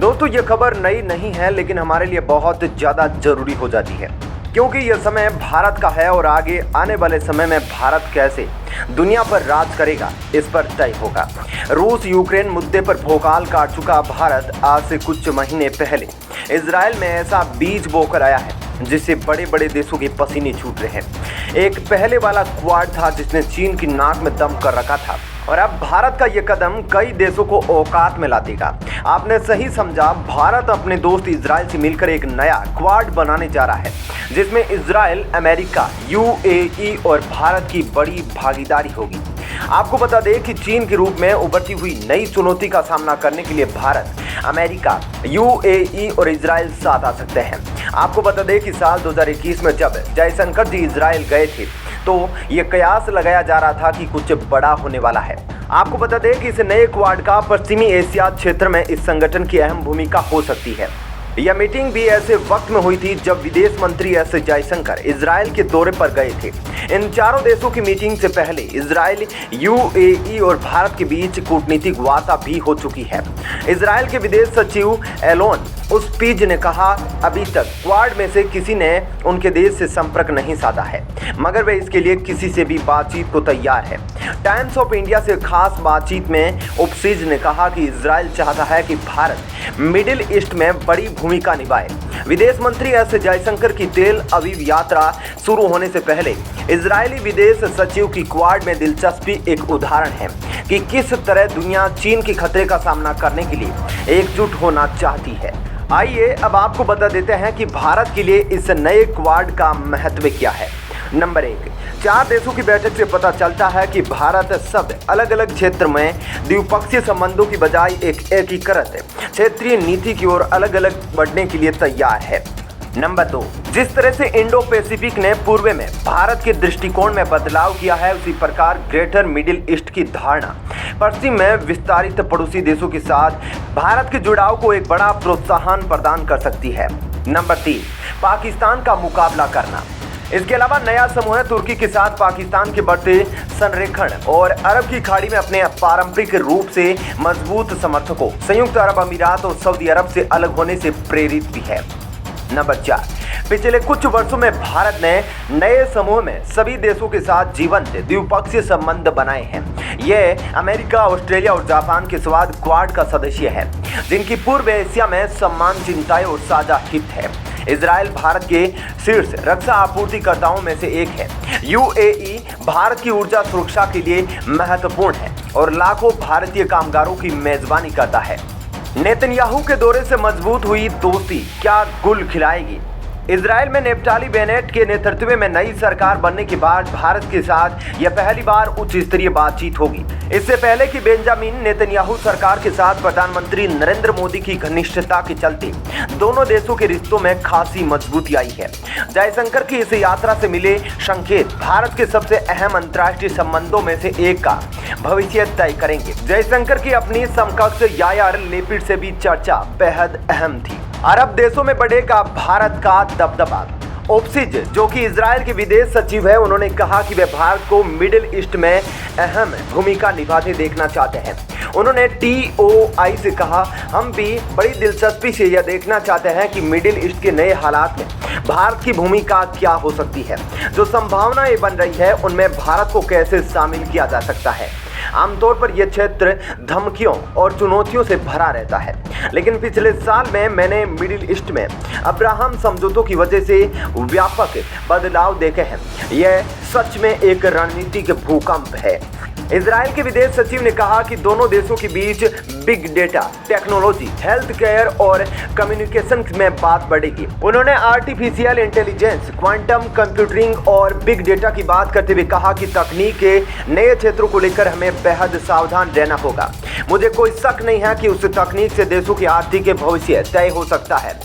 दोस्तों ये खबर नई नहीं है, लेकिन हमारे लिए बहुत ज़्यादा ज़रूरी हो जाती है क्योंकि यह समय भारत का है और आगे आने वाले समय में भारत कैसे दुनिया पर राज करेगा इस पर तय होगा। रूस यूक्रेन मुद्दे पर भोकाल काट चुका भारत आज से कुछ महीने पहले इजराइल में ऐसा बीज बोकर आया है जिससे बड़े बड़े देशों के पसीने छूट रहे हैं। एक पहले वाला क्वाड था जिसने चीन की नाक में दम कर रखा था और अब भारत का ये कदम कई देशों को औकात में ला देगा। आपने सही समझा, भारत अपने दोस्त इजराइल से मिलकर एक नया क्वाड बनाने जा रहा है जिसमें इजराइल, अमेरिका, यूएई और भारत की बड़ी भागीदारी होगी। आपको बता दें कि चीन के रूप में उभरती हुई नई चुनौती का सामना करने के लिए भारत, अमेरिका, यूएई और इजराइल साथ आ सकते हैं। आपको बता दें कि साल 2021 में जब जयशंकर जी इजराइल गए थे तो ये कयास लगाया जा रहा था कि कुछ बड़ा होने वाला है। आपको बता दें कि इस नए क्वाड का पश्चिमी एशिया क्षेत्र में इस संगठन की अहम भूमिका हो सकती है। यह मीटिंग भी ऐसे वक्त में हुई थी जब विदेश मंत्री एस जयशंकर इजराइल के दौरे पर गए थे। इन चारों देशों की मीटिंग से पहले इजराइल, यूएई और भारत के बीच कूटनीतिक वार्ता भी हो चुकी है। इजराइल के विदेश सचिव एलोन उस्पीज ने कहा, अभी तक क्वाड में से किसी ने उनके देश से संपर्क नहीं साधा है, मगर वे इसके लिए किसी से भी बातचीत को तैयार है। टाइम्स ऑफ इंडिया से खास बातचीत में उस्पीज ने कहा कि इजराइल चाहता है कि भारत मिडिल ईस्ट में बड़ी भूमिका निभाए। विदेश मंत्री एस जयशंकर की तेल अवीव यात्रा शुरू होने से पहले इजरायली विदेश सचिव की क्वाड में दिलचस्पी एक उदाहरण है कि किस तरह दुनिया चीन के खतरे का सामना करने के लिए एकजुट होना चाहती है। आइए अब आपको बता देते हैं कि भारत के लिए इस नए क्वाड का महत्व क्या है। नंबर 1, 4 देशों की बैठक से पता चलता है कि भारत सब अलग अलग क्षेत्र में द्विपक्षीय संबंधों की बजाय एक एकीकृत क्षेत्रीय नीति की ओर अलग अलग बढ़ने के लिए तैयार है। नंबर 2, जिस तरह से इंडो पैसिफिक ने पूर्व में भारत के दृष्टिकोण में बदलाव किया है, उसी प्रकार ग्रेटर मिडिल ईस्ट की धारणा पश्चिम में विस्तारित पड़ोसी देशों के साथ भारत के जुड़ाव को एक बड़ा प्रोत्साहन प्रदान कर सकती है। नंबर 3, पाकिस्तान का मुकाबला करना। इसके अलावा नया समूह तुर्की के साथ पाकिस्तान के बढ़ते संरेखण और अरब की खाड़ी में अपने पारंपरिक रूप से मजबूत समर्थकों संयुक्त अरब अमीरात और सऊदी अरब से अलग होने से प्रेरित भी है। नंबर 4, पिछले कुछ वर्षों में भारत ने नए समूह में सभी देशों के साथ जीवंत द्विपक्षीय संबंध बनाए हैं। यह अमेरिका, ऑस्ट्रेलिया और जापान के साथ क्वाड का सदस्य है जिनकी पूर्व एशिया में सम्मान, चिंताएं और साझा हित है। इजराइल भारत के शीर्ष रक्षा आपूर्तिकर्ताओं में से एक है। यूएई भारत की ऊर्जा सुरक्षा के लिए महत्वपूर्ण है और लाखों भारतीय कामगारों की मेजबानी करता है। नेतन्याहू के दौरे से मजबूत हुई दोस्ती क्या गुल खिलाएगी? इजराइल में नेफ्ताली बेनेट के नेतृत्व में नई सरकार बनने के बाद भारत के साथ यह पहली बार उच्च स्तरीय बातचीत होगी। इससे पहले कि बेंजामिन नेतन्याहू सरकार के साथ प्रधानमंत्री नरेंद्र मोदी की घनिष्ठता के चलते दोनों देशों के रिश्तों में खासी मजबूती आई है। जयशंकर की इस यात्रा से मिले संकेत भारत के सबसे अहम अंतर्राष्ट्रीय संबंधों में से एक का भविष्य तय करेंगे। जयशंकर की अपनी समकक्ष यायार लेपिड से भी चर्चा बेहद अहम थी। अरब देशों में बढ़ेगा भारत का दबदबा। ओप्सिज, जो कि इजराइल के विदेश सचिव है, उन्होंने कहा कि वे भारत को मिडिल ईस्ट में अहम भूमिका निभाते देखना चाहते हैं। उन्होंने टीओआई से कहा, हम भी बड़ी दिलचस्पी से यह देखना चाहते हैं कि मिडिल ईस्ट के नए हालात में भारत की भूमिका क्या हो सकती है। जो संभावनाएं बन रही है उनमें भारत को कैसे शामिल किया जा सकता है। आमतौर पर यह क्षेत्र धमकियों और चुनौतियों से भरा रहता है, लेकिन पिछले साल में मैंने मिडिल ईस्ट में अब्राहम समझौतों की वजह से व्यापक बदलाव देखे हैं। यह सच में एक रणनीतिक भूकंप है। इजराइल के विदेश सचिव ने कहा कि दोनों देशों के बीच big data, technology, health care और कम्युनिकेशन में बात बढ़ेगी। उन्होंने आर्टिफिशियल इंटेलिजेंस, क्वांटम कंप्यूटिंग और बिग डेटा की बात करते हुए कहा कि तकनीक के नए क्षेत्रों को लेकर हमें बेहद सावधान रहना होगा। मुझे कोई शक नहीं है कि उस तकनीक से देशों की आर्थिक भविष्य तय हो सकता है।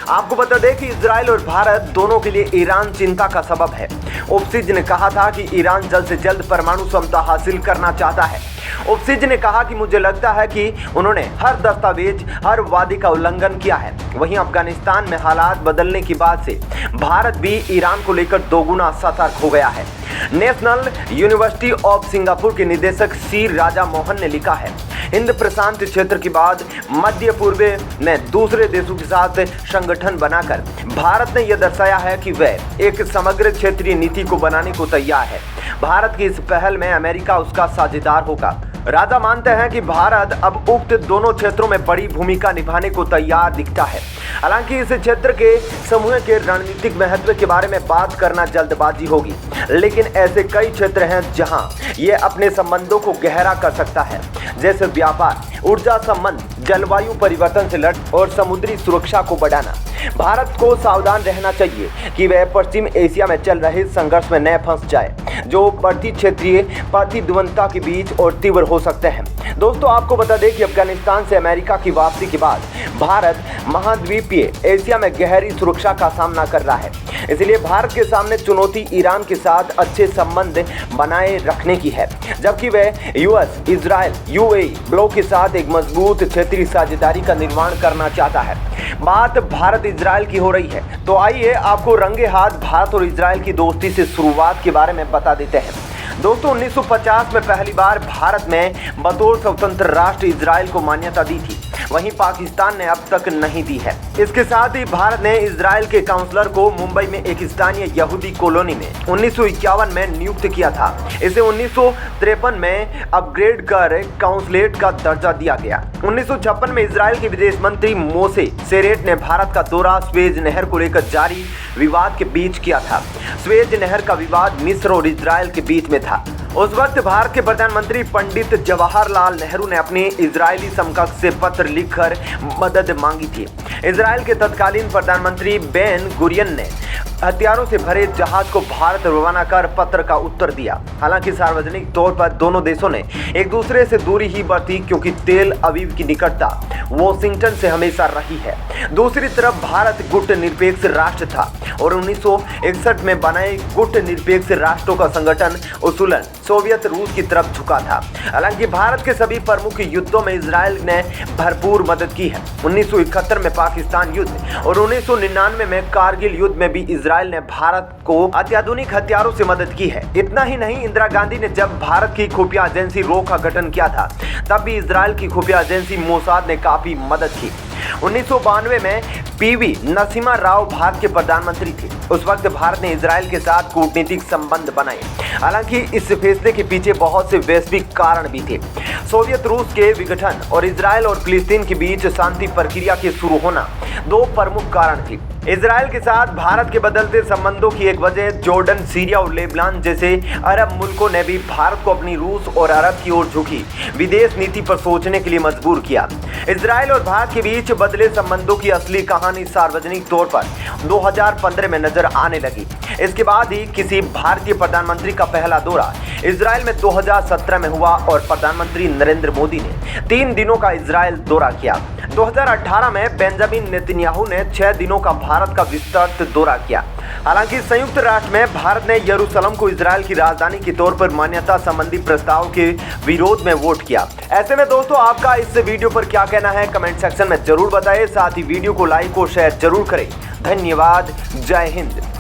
आपको बता दें कि इजराइल और भारत दोनों के लिए ईरान चिंता का सबब है। ओप्सिज ने कहा था कि ईरान जल्द से जल्द परमाणु क्षमता हासिल करना चाहता है। उपसिज ने कहा कि मुझे लगता है कि उन्होंने हर दस्तावेज, हर वादे का उल्लंघन किया है। वहीं अफगानिस्तान में हालात बदलने के बाद से भारत भी ईरान को लेकर दोगुना सतर्क हो गया है। नेशनल यूनिवर्सिटी ऑफ सिंगापुर के निदेशक सी राजा मोहन ने लिखा है, हिंद प्रशांत क्षेत्र के बाद मध्य पूर्व में दूसरे देशों के साथ संगठन बनाकर भारत ने यह दर्शाया है कि वह एक समग्र क्षेत्रीय नीति को बनाने को तैयार है। भारत की इस पहल में अमेरिका उसका साझेदार होगा। राजा मानते हैं कि भारत अब उक्त दोनों क्षेत्रों में बड़ी भूमिका निभाने को तैयार दिखता है। हालांकि इस क्षेत्र के समूह के रणनीतिक महत्व के बारे में बात करना जल्दबाजी होगी, लेकिन ऐसे कई क्षेत्र हैं जहां ये अपने संबंधों को गहरा कर सकता है, जैसे व्यापार, ऊर्जा संबंध, जलवायु परिवर्तन से लड़ और समुद्री सुरक्षा को बढ़ाना। भारत को सावधान रहना चाहिए कि वह पश्चिम एशिया में चल रहे संघर्ष में न फंस जाए, जो बढ़ती क्षेत्रीय प्रतिद्वंद्विता के बीच और तीव्र हो सकते हैं। दोस्तों, आपको बता दें कि अफगानिस्तान से अमेरिका की वापसी के बाद भारत महाद्वीपीय एशिया में गहरी सुरक्षा का सामना कर रहा है। इसलिए भारत के सामने चुनौती ईरान के साथ अच्छे संबंध बनाए रखने की है, जबकि वह यूएस, इजराइल, यूएई ब्लॉक के साथ एक मजबूत क्षेत्रीय साझेदारी का निर्माण करना चाहता है। बात भारत इजराइल की हो रही है, तो आइए आपको रंगे हाथ भारत और इजराइल की दोस्ती से शुरुआत के बारे में बता देते हैं। दोस्तों, 1950 में पहली बार भारत में बतौर स्वतंत्र राष्ट्र इजराइल को मान्यता दी थी। वहीं पाकिस्तान ने अब तक नहीं दी है। इसके साथ ही भारत ने इजराइल के काउंसलर को मुंबई में एक स्थानीय यहूदी कॉलोनी में 1951 में नियुक्त किया था। इसे 1953 में अपग्रेड कर काउंसलेट का दर्जा दिया गया। 1956 में इजराइल के विदेश मंत्री मोशे सेरेट ने भारत का दौरा स्वेज नहर को लेकर जारी विवाद के बीच किया था। स्वेज नहर का विवाद मिस्र और इजराइल के बीच में था। उस वक्त भारत के प्रधानमंत्री पंडित जवाहरलाल नेहरू ने अपने इजरायली समकक्ष से पत्र लिखकर मदद मांगी थी। इजराइल के तत्कालीन प्रधानमंत्री बेन गुरियन ने हथियारों से भरे जहाज को भारत रवाना कर पत्र का उत्तर दिया। हालांकि सार्वजनिक तौर पर दोनों देशों ने एक दूसरे से दूरी ही बरती, क्योंकि तेल अवीव की निकटता वॉशिंगटन से हमेशा रही है। दूसरी तरफ भारत गुट निरपेक्ष राष्ट्र था और 1961 में बनाए गुट निरपेक्ष राष्ट्रों का संगठन उसूलन सोवियत रूस की तरफ झुका था। हालांकि भारत के सभी प्रमुख युद्धों में इजराइल ने भरपूर मदद की है। 1971 में पाकिस्तान युद्ध और 1999 में कारगिल युद्ध में भी इजराइल ने भारत को अत्याधुनिक हथियारों से मदद की है। इतना ही नहीं, इंदिरा गांधी ने जब भारत की खुफिया एजेंसी रो का गठन किया था, तब भी इजराइल की खुफिया एजेंसी मोसाद ने काफी मदद की। 1992 में पीवी नरसिम्हा राव भारत के प्रधानमंत्री थे। उस वक्त भारत ने इजराइल के साथ कूटनीतिक संबंध बनाए। हालांकि इस फैसले के पीछे बहुत से वैश्विक कारण भी थे। सोवियत रूस के विघटन और इजराइल और फिलिस्तीन के बीच शांति प्रक्रिया के शुरू होना दो प्रमुख कारण थे। इजराइल के साथ भारत के बदलते संबंधों की एक वजह जॉर्डन, सीरिया और लेबनान जैसे अरब मुल्कों ने भी भारत को अपनी रूस और अरब की ओर झुकी विदेश नीति पर सोचने के लिए मजबूर किया। इजराइल और भारत के बीच बदले संबंधों की असली कहानी सार्वजनिक तौर पर 2015 में नजर आने लगी। इसके बाद ही किसी भारतीय प्रधानमंत्री का पहला दौरा इजराइल में 2017 में हुआ और प्रधानमंत्री नरेंद्र मोदी ने 3 दिनों का इजराइल दौरा किया। 2018 में बेंजामिन नेतन्याहू ने 6 दिनों का भारत का विस्तृत दौरा किया। हालांकि संयुक्त राष्ट्र में भारत ने यरूशलेम को इजराइल की राजधानी के तौर पर मान्यता संबंधी प्रस्ताव के विरोध में वोट किया। ऐसे में दोस्तों, आपका इस वीडियो पर क्या कहना है, कमेंट सेक्शन में जरूर बताएं। साथ ही वीडियो को लाइक और शेयर जरूर करें। धन्यवाद। जय हिंद।